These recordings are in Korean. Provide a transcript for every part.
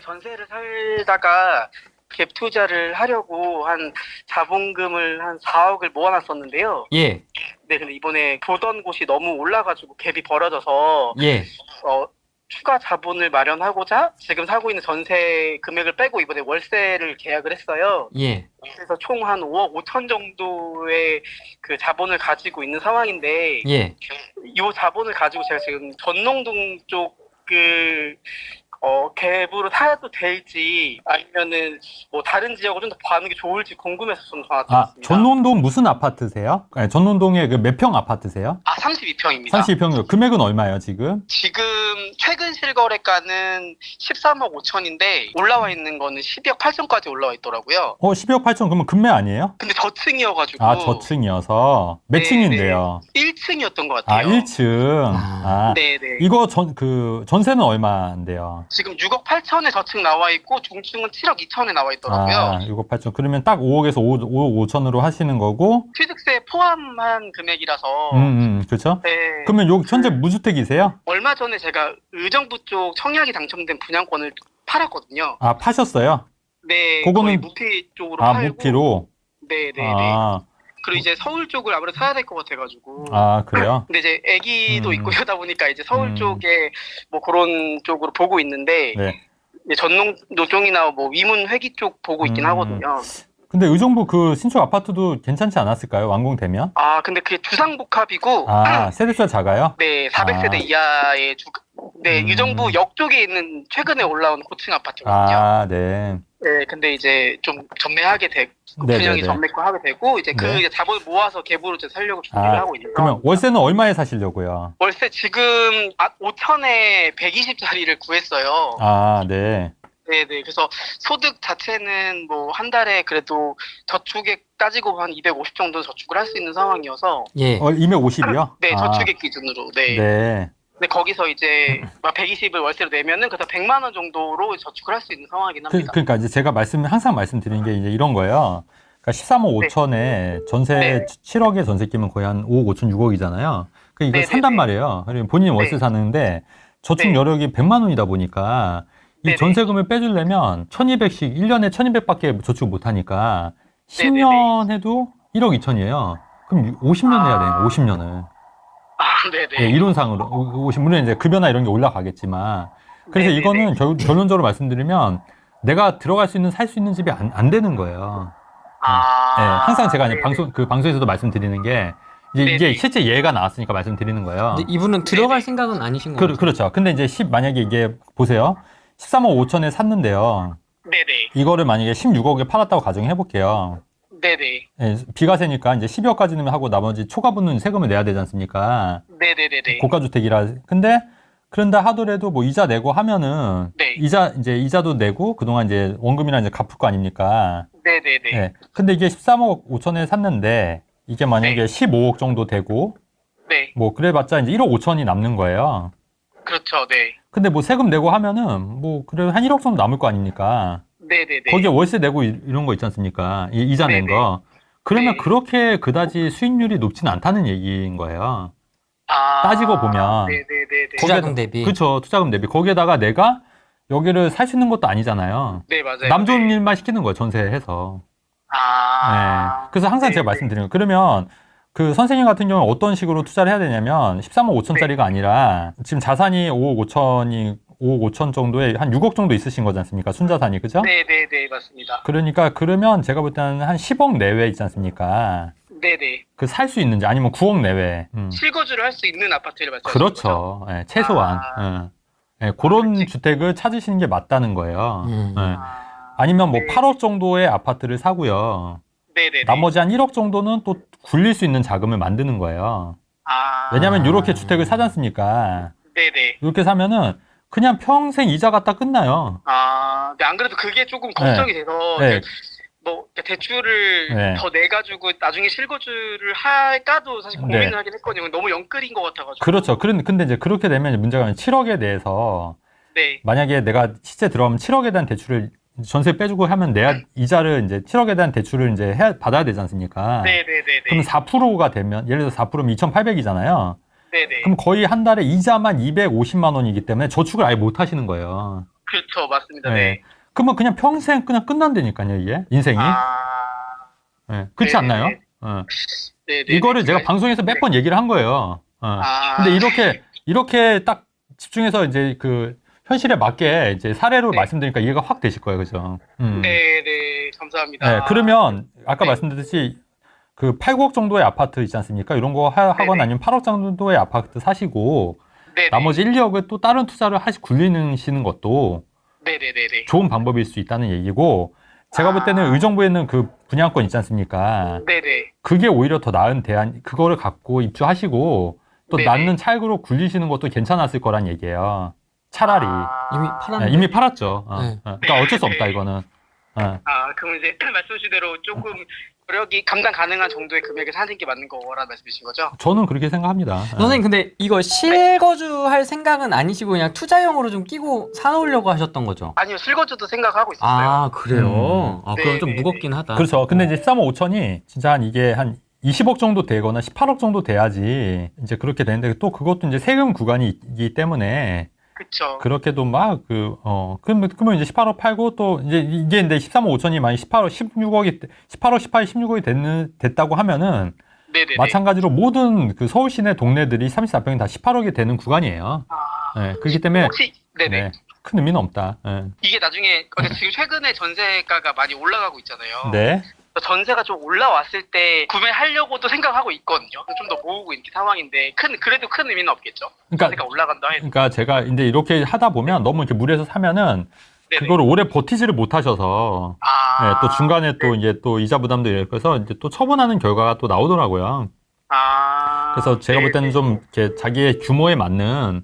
전세를 살다가 갭 투자를 하려고 한 자본금을 한 4억을 모아놨었는데요. 예, 네, 근데 이번에 보던 곳이 너무 올라가지고 갭이 벌어져서 예. 추가 자본을 마련하고자 지금 사고 있는 전세 금액을 빼고 이번에 월세를 계약을 했어요. 예. 그래서 총 한 5억 5천 정도의 그 자본을 가지고 있는 상황인데, 예. 이 자본을 가지고 제가 지금 전농동 쪽을 갭으로 사도 될지 아니면은 뭐 다른 지역을 좀 더 봐는 게 좋을지 궁금해서 좀 전화드렸습니다. 전논동 무슨 아파트세요? 아니, 전논동의 그 몇 평 아파트세요? 32평입니다. 32평. 금액은 얼마예요, 지금? 지금 최근 실거래가는 13억 5천인데 올라와 있는 거는 12억 8천까지 올라와 있더라고요. 12억 8천, 그러면 금매 아니에요? 근데 저층이어가지고 저층이어서. 몇 네, 층인데요? 1층이었던 것 같아요. 1층. 네네. 이거 전세는 얼마인데요? 지금 6억 8천에 저층 나와 있고 중층은 7억 2천에 나와 있더라고요. 6억 8천. 그러면 딱 5억에서 5억 5천으로 하시는 거고. 취득세 포함한 금액이라서 그렇죠? 네. 그러면 현재 무주택이세요? 얼마 전에 제가 의정부 쪽 청약이 당첨된 분양권을 팔았거든요. 파셨어요? 네, 그거는- 거의 무피 쪽으로 팔고. 무피로? 네네네. 그리고 이제 서울 쪽을 아무래도 사야 될 것 같아가지고. 그래요? 근데 이제 아기도 있고 이러다 보니까 이제 서울 음. 쪽에 뭐 그런 쪽으로 보고 있는데, 네. 이제 전농 노종이나 뭐 위문 회기 쪽 보고 있긴 하거든요. 근데 의정부 그 신축 아파트도 괜찮지 않았을까요? 완공되면? 근데 그게 주상복합이고, 세대수가 작아요? 네, 400세대 이하의 네, 의정부 역 쪽에 있는 최근에 올라온 고층 아파트거든요. 네. 네, 근데 이제 좀 전매하게 되고, 분양이 전매하게 되고, 이제 그 네. 이제 자본을 모아서 갭으로 이제 살려고 준비를 하고 있는 그러면 거예요. 월세는 얼마에 사시려고요? 월세 지금 5천에 120짜리를 구했어요. 네. 네네. 그래서 소득 자체는 뭐 한 달에 그래도 저축액 따지고 한 250 정도 저축을 할 수 있는 상황이어서. 예. 250이요? 네, 저축액 기준으로. 네. 네. 근데 거기서 이제 120을 월세로 내면은 그래서 100만 원 정도로 저축을 할 수 있는 상황이긴 합니다. 그러니까 이제 제가 항상 말씀드리는 게 이제 이런 거예요. 그러니까 13억 5천에 전세 네. 7억에 전세 끼면 거의 한 5억 5천 6억이잖아요. 그러니까 이걸 네네네. 산단 말이에요. 그리고 본인이 월세 네. 사는데 저축 네. 여력이 100만 원이다 보니까 이 네네. 전세금을 빼주려면 1,200씩 1년에 1,200밖에 저축 못 하니까 네네네. 10년 해도 1억 2천이에요. 그럼 50년 내야 돼요. 50년을. 네네. 이론상으로. 물론 이제 급여나 이런 게 올라가겠지만. 그래서 네네네. 이거는 결론적으로 말씀드리면 내가 들어갈 수 있는, 살 수 있는 집이 안 되는 거예요. 항상 제가 이제 네네. 방송에서도 말씀드리는 게 이게 네네. 실제 예가 나왔으니까 말씀드리는 거예요. 근데 이분은 들어갈 생각은 아니신 것 같아요. 그렇죠. 근데 이제 만약에 이게 보세요. 13억 5천에 샀는데요. 네네. 이거를 만약에 16억에 팔았다고 가정해 볼게요. 네네. 비과세니까 이제 12억까지 넣으면 하고 나머지 초과분은 세금을 내야 되지 않습니까? 네네네네. 고가주택이라. 근데 그런다 하더라도 뭐 이자 내고 하면은 네. 이자도 내고 그동안 이제 원금이나 이제 갚을 거 아닙니까? 네네네. 예. 근데 이게 13억 5천에 샀는데 이게 만약에 네. 15억 정도 되고 네. 뭐 그래봤자 이제 1억 5천이 남는 거예요. 그렇죠. 네. 근데 뭐 세금 내고 하면은 뭐 그래도 한 1억 정도 남을 거 아닙니까? 네네네. 거기에 월세 내고 이런 거 있지 않습니까? 이자 낸 네네. 거. 그러면 네. 그렇게 그다지 수익률이 높지는 않다는 얘기인 거예요. 따지고 보면. 네네네네. 투자금 대비. 그렇죠. 투자금 대비. 거기에다가 내가 여기를 살 수 있는 것도 아니잖아요. 네, 맞아요. 남 좋은 네. 일만 시키는 거예요. 전세해서. 네. 그래서 항상 제가 네네. 말씀드리는 거예요. 그러면 그 선생님 같은 경우는 어떤 식으로 투자를 해야 되냐면 13억 5천짜리가 아니라 지금 자산이 5억 5천 정도에 한 6억 정도 있으신 거지 않습니까? 순자산이. 그죠? 네네네, 맞습니다. 그러니까 그러면 제가 볼 때는 한 10억 내외 있지 않습니까? 네네. 그 살 수 있는지 아니면 9억 내외. 실거주를 할 수 있는 아파트를 말씀하시는 거죠? 그렇죠. 예, 최소한. 그런 그렇지. 주택을 찾으시는 게 맞다는 거예요. 예. 아, 아니면 뭐 네. 8억 정도의 아파트를 사고요. 네네네. 나머지 한 1억 정도는 또 굴릴 수 있는 자금을 만드는 거예요. 왜냐면 이렇게 주택을 사지 않습니까? 네네. 이렇게 사면은 그냥 평생 이자 갖다 끝나요. 근데 안 그래도 그게 조금 걱정이 돼서 네. 뭐 대출을 네. 더 내가지고 나중에 실거주를 할까도 사실 고민을 네. 하긴 했거든요. 너무 영끌인 것 같아가지고. 그렇죠. 근데 이제 그렇게 되면 문제가 7억에 대해서 네. 만약에 내가 시세 들어가면 7억에 대한 대출을 전세 빼주고 하면 내야 이자를 이제 7억에 대한 대출을 이제 받아야 되지 않습니까? 네네네네. 그럼 4%가 되면 예를 들어서 4%면 2,800이잖아요. 네네. 그럼 거의 한 달에 이자만 250만 원이기 때문에 저축을 아예 못 하시는 거예요. 그렇죠, 맞습니다. 네. 네. 그러면 그냥 평생 그냥 끝난다니까요, 이게 인생이. 네. 그렇지 네네네. 않나요? 네네. 이거를 제가 방송에서 몇 번 얘기를 한 거예요. 근데 이렇게 딱 집중해서 이제 그 현실에 맞게 이제 사례로 네. 말씀드리니까 이해가 확 되실 거예요, 그죠? 네네, 감사합니다. 네, 그러면 아까 네. 말씀드렸듯이 그 8, 9억 정도의 아파트 있지 않습니까? 이런 거 하거나 아니면 8억 정도의 아파트 사시고 네네. 나머지 1, 2억을 또 다른 투자를 굴리시는 것도 네네네네. 좋은 방법일 수 있다는 얘기고, 제가 볼 때는 의정부에 있는 그 분양권 있지 않습니까? 네네. 그게 오히려 더 나은 대안, 그거를 갖고 입주하시고 또 네네. 낳는 찰구로 굴리시는 것도 괜찮았을 거란 얘기예요. 차라리. 이미 네, 팔았는데. 이미 팔았죠. 네. 그러니까 어쩔 수 없다, 이거는. 그럼 이제 말씀하신 대로 조금 여력이 감당 가능한 정도의 금액을 사는 게 맞는 거라는 말씀이신 거죠? 저는 그렇게 생각합니다. 선생님 근데 이거 실거주할 생각은 아니시고 그냥 투자용으로 좀 끼고 사놓으려고 하셨던 거죠? 아니요, 실거주도 생각하고 있었어요. 아 그래요? 그럼 좀 네네네. 무겁긴 하다. 그렇죠. 근데 이제 13억 5천이 진짜 한 20억 정도 되거나 18억 정도 돼야지 이제 그렇게 되는데, 또 그것도 이제 세금 구간이기 때문에 그쵸. 그렇게도 그러면 이제 18억 팔고 또 이제 이게 근데 13억 5천이 만약 18억 18, 16억이 됐다고 하면은 네네네. 마찬가지로 모든 그 서울 시내 동네들이 34평이 다 18억이 되는 구간이에요. 네, 그렇기 때문에 혹시 네네. 네, 큰 의미는 없다. 네. 이게 나중에 지금 최근에 전세가가 많이 올라가고 있잖아요. 네. 전세가 좀 올라왔을 때 구매하려고도 생각하고 있거든요. 좀 더 모으고 있는 상황인데 그래도 큰 의미는 없겠죠. 전세가 올라간다 해도. 그러니까 제가 이제 이렇게 하다 보면 너무 이렇게 무리해서 사면은 네네. 그거를 오래 버티지를 못하셔서 네, 또 중간에 또 이제 또 이자 부담도 이래서 이제 또 처분하는 결과가 또 나오더라고요. 그래서 제가 볼 때는 좀 이렇게 자기의 규모에 맞는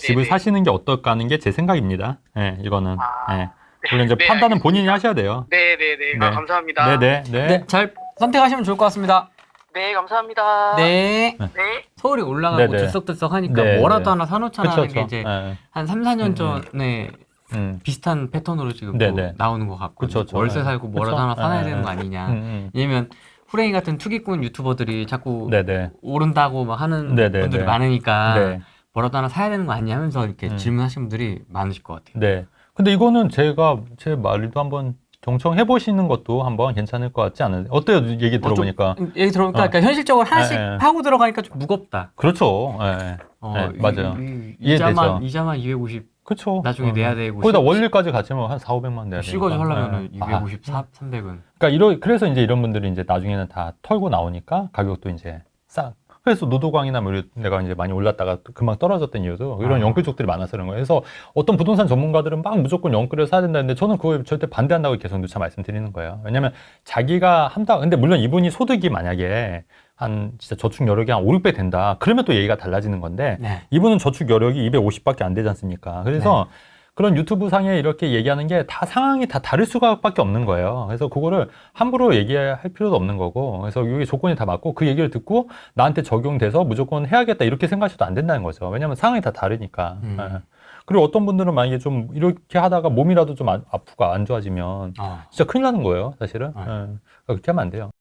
집을 사시는 게 어떨까 하는 게 제 생각입니다. 네, 이거는. 네. 물론 이제 판단은 본인이 하셔야 돼요. 네네네. 네. 감사합니다. 네, 잘 선택하시면 좋을 것 같습니다. 네, 감사합니다. 네. 네. 서울이 올라가고 네네. 들썩들썩 하니까 네, 뭐라도 네. 하나 사놓자라는 게 이제 네. 한 3, 4년 전에 비슷한 패턴으로 지금 또 네네. 나오는 것 같고 그쵸. 월세 살고 뭐라도 그쵸. 하나 사놔야 네. 되는 거 아니냐. 왜냐면 후레인 같은 투기꾼 유튜버들이 자꾸 네네. 오른다고 막 하는 네네네. 분들이 많으니까 네. 뭐라도 하나 사야 되는 거 아니냐 하면서 이렇게 질문하시는 분들이 많으실 것 같아요. 네. 근데 이거는 제 말도 한번 경청해 보시는 것도 한번 괜찮을 것 같지 않아요? 어때요? 얘기 들어보니까. 얘기 들어보니까 그러니까 현실적으로 하나씩 네. 파고 들어가니까 좀 무겁다. 그렇죠. 네. 네, 맞아요. 이해되죠. 이자만 250 그쵸. 나중에 내야 되고 거기다 원리까지 같이면 한 4, 500만 내야 되니까. 실거주 하려면 250, 300은. 그러니까 그래서 이제 이런 분들이 이제 나중에는 다 털고 나오니까 가격도 이제 그래서 노도광이나 뭐 내가 이제 많이 올랐다가 금방 떨어졌던 이유도 이런 영끌족들이 많아서 그런 거예요. 그래서 어떤 부동산 전문가들은 막 무조건 영끌을 사야 된다는데 저는 그거에 절대 반대한다고 계속 누차 말씀드리는 거예요. 왜냐면 자기가 근데 물론 이분이 소득이 만약에 한 진짜 저축 여력이 한 5, 6배 된다. 그러면 또 얘기가 달라지는 건데 네. 이분은 저축 여력이 250밖에 안 되지 않습니까? 그래서 그런 유튜브 상에 이렇게 얘기하는 게 다 상황이 다 다를 수밖에 없는 거예요. 그래서 그거를 함부로 얘기할 필요도 없는 거고, 그래서 여기 조건이 다 맞고 그 얘기를 듣고 나한테 적용돼서 무조건 해야겠다 이렇게 생각하셔도 안 된다는 거죠. 왜냐하면 상황이 다 다르니까. 그리고 어떤 분들은 만약에 좀 이렇게 하다가 몸이라도 좀 아프고 안 좋아지면 진짜 큰일 나는 거예요, 사실은. 그러니까 그렇게 하면 안 돼요.